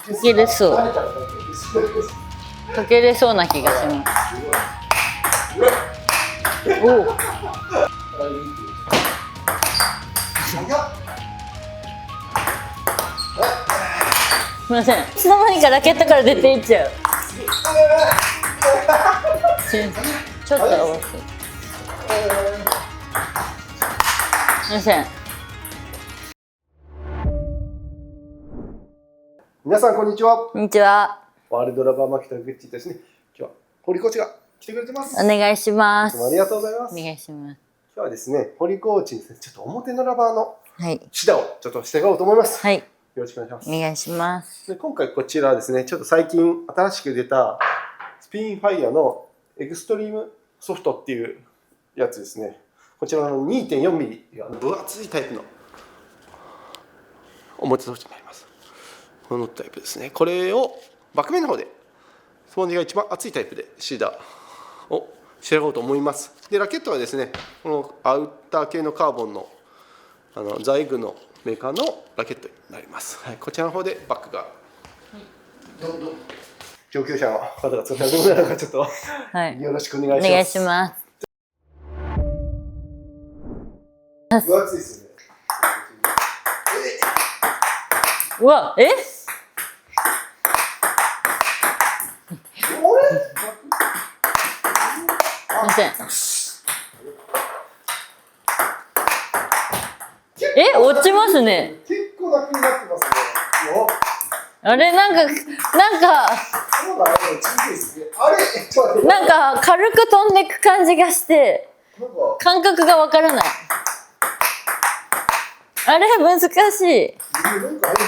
かけれそう。かけれそうな気がします。おお。すみません。いつの間にかラケットから出ていっちゃう。ちょっと合わせ。すみません。皆さんこんにちは。こんにちは。ワールドラバーマーケターグッチですね。今日は堀コーチが来てくれてます。お願いしまいつす。もありがとうございます。お願いします。今日はですね、堀コーチにですね、ちょっと表のラバーのはい。シダをちょっとしていこうと思います。はい。よろしくお願いします。お願いします。で今回こちらはですね、ちょっと最近新しく出たスピンファイアのエクストリームソフトっていうやつですね。こちらの 2.4 ミリ分厚いタイプの表ソフトになります。このタイプですね。これをバック面の方でスポンジが一番厚いタイプでシーダーを仕上げようと思います。でラケットはですね、このアウター系のカーボンのザイグのメーカーのラケットになります。はい、こちらの方でバックが、上級者の方が使っているのでちょっと、はい。よろしくお願いします。お願いします。分厚いですよね。うわ、え？すみません。え、落ちますね。結構楽になってますね。あれ、なんか、そうだね、小さいですね。あれ、ちょっと待って。なんか軽く飛んでいく感じがして、なんか感覚がわからない。あれ、難しい。なんかいいですね。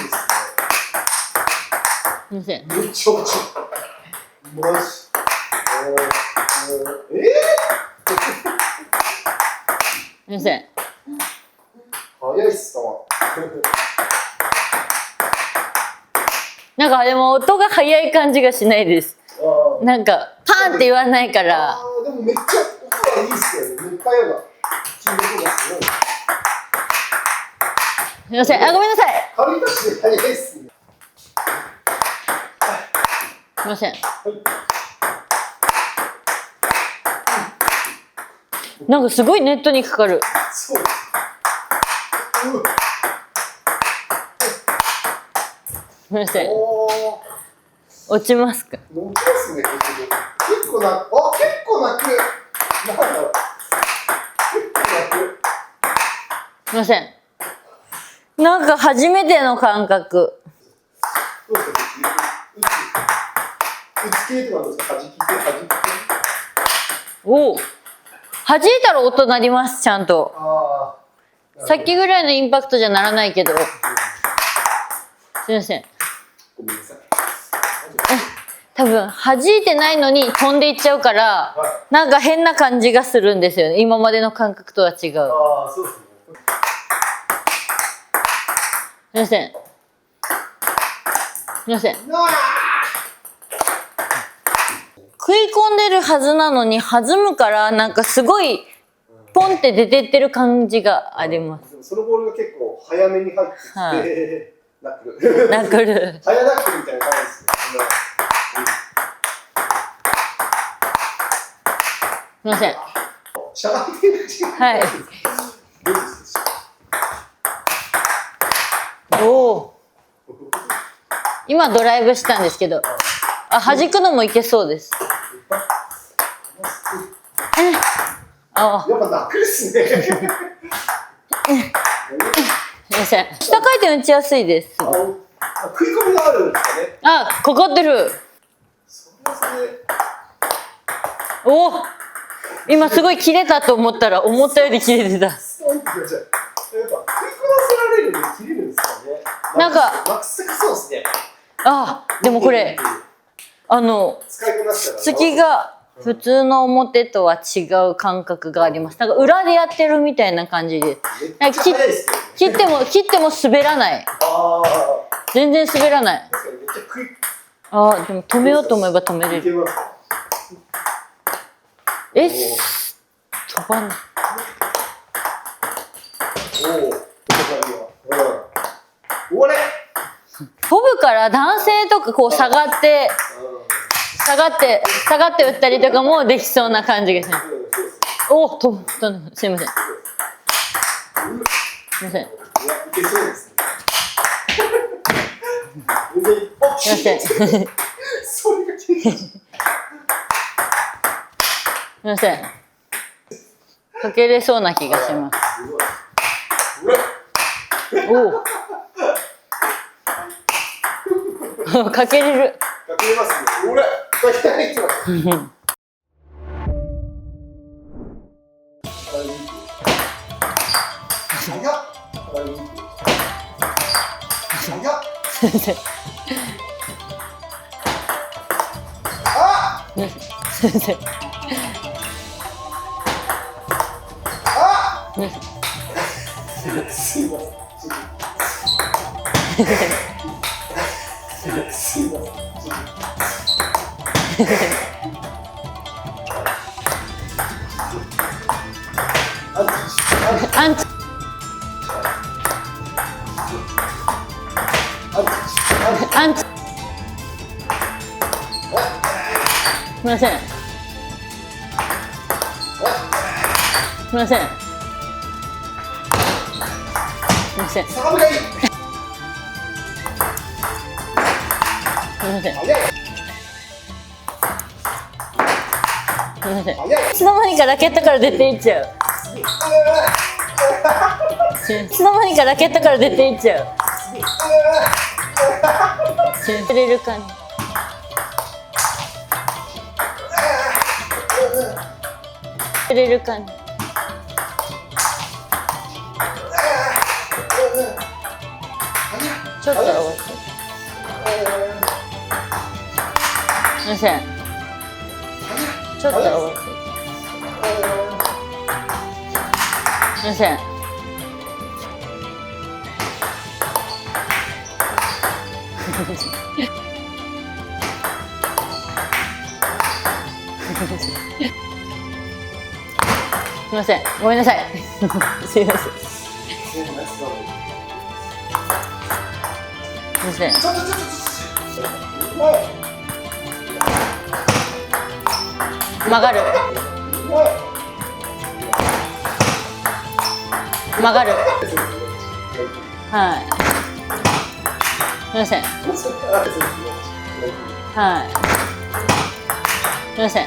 すみません。めっちゃ落ちる。マジ。すみません。早いっすか。なんかでも音が速い感じがしないです。なんかパンって言わないから。でもめっちゃ音はいいっすよね。めっちゃような。すみません。あ、ごめんなさい。軽いタッチで早いっすね。すみません。なんかすごいネットにかかる。そう。すみません。落ちますか。乗ってますね。結構な、結構なく。なんだろう。結構なく。すみません。なんか初めての感覚。どうですか。打ち系とかどうですか。弾き系、弾き系。おお。弾いたら音鳴ります、ちゃんと。さっきぐらいのインパクトじゃならないけど。すみません。ごめんなさい。多分弾いてないのに飛んでいっちゃうから、なんか変な感じがするんですよね。今までの感覚とは違う。そうですね。すみません。すみません。食い込んでるはずなのに弾むからなんかすごいポンって出てってる感じがあります。そのボールが結構早めに入ってきて、はいナックル。ナックル。早ナックルみたいな感じですね。すみません。しゃがんでるし。はい。おお。今ドライブしたんですけど、あ、弾くのもいけそうです。あ、やっぱナックルっすね。すみません。下回転打ちやすいです。食い込みがあるんですかね。あ、かかってる。おお。今すごい切れたと思ったら思ったより切れてた。やっぱ食い込ませられるんで切れるんですかね。なんかマックスそうですね。あ、でもこれつきが普通の表とは違う感覚があります。なんか裏でやってるみたいな感じで、切っても滑らない。全然滑らない。あ、でも止めようと思えば止めれる。飛ばない。飛ぶから男性とかこう下がって打ったりとかもできそうな感じがします。おっと、すいません。すいません。いけそうですね。すいません。すそれが気になる。みません。かけれそうな気がします。おお。かけれる。かけれますね。ほら、かけないと。早っ。すいません。あ。すいません。あ。すいません。すいません。アンチ。アンチ。すみません。すみません。すみません。すサーブがいい。みません。早い。すみません。早い。いつの間にかラケットから出ていっちゃう。いつの間にかラケットから出ていっちゃう。触れる感じ。触れる感じ。ちょっと合わせて。すいません。ちょっと合わせて。すいません。すみません。ごめんなさい。すみません。すみません。曲がる。曲がる。はい。すみません。はい。すみません。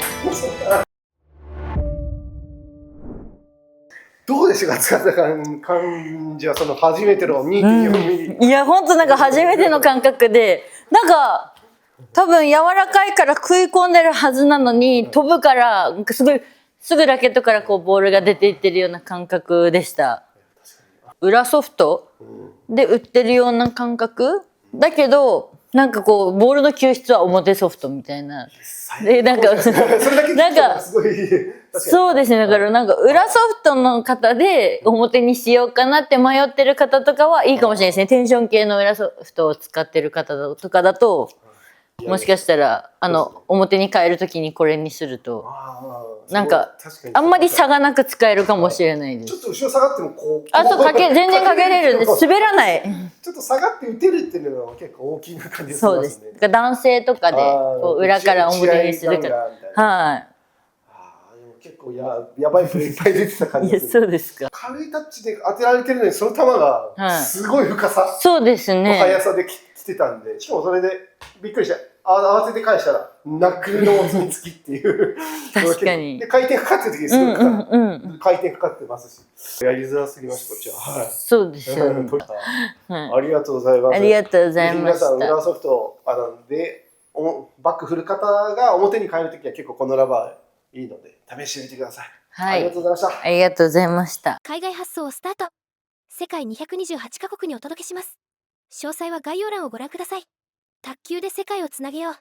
どうでしたか、使った感じは、その初めての2.4ミリ。いや、本当なんか初めての感覚で、なんか多分柔らかいから食い込んでるはずなのに、飛ぶからすぐラケットからこうボールが出ていってるような感覚でした。裏ソフトで売ってるような感覚だけど、なんかこうボールの球質は表ソフトみたいな。でなんかそうですね。だからなんか裏ソフトの方で表にしようかなって迷ってる方とかはいいかもしれないですね。テンション系の裏ソフトを使ってる方とかだと、もしかしたら表に変えるときにこれにするとなんかあんまり差がなく使えるかもしれないです。ちょっと後ろ下がってもこう。そう全然かけれるんで滑らない。ちょっと下がって打てるっていうのは結構大きな感じですね。そうです。男性とかでこう裏から表にするから。はい。結構やばいプレーいっぱい出てた感じです。そうですか。軽いタッチで当てられてるのにその球がすごい深さ、そうですね。速さで来てたんで、しかもそれでびっくりして慌てて返したらナックルのお墨付きっていう確かに。で回転かかってる時にすごく回転かかってますし、やりづらすぎましたこっちは。はい。そうですよね。ありがとうございます。ありがとうございました。皆さん裏ソフトでバック振る方が表に変えるときは結構このラバーいいので試してみてください。はい。ありがとうございました。ありがとうございました。海外発送スタート。世界228カ国にお届けします。詳細は概要欄をご覧ください。卓球で世界をつなげよう。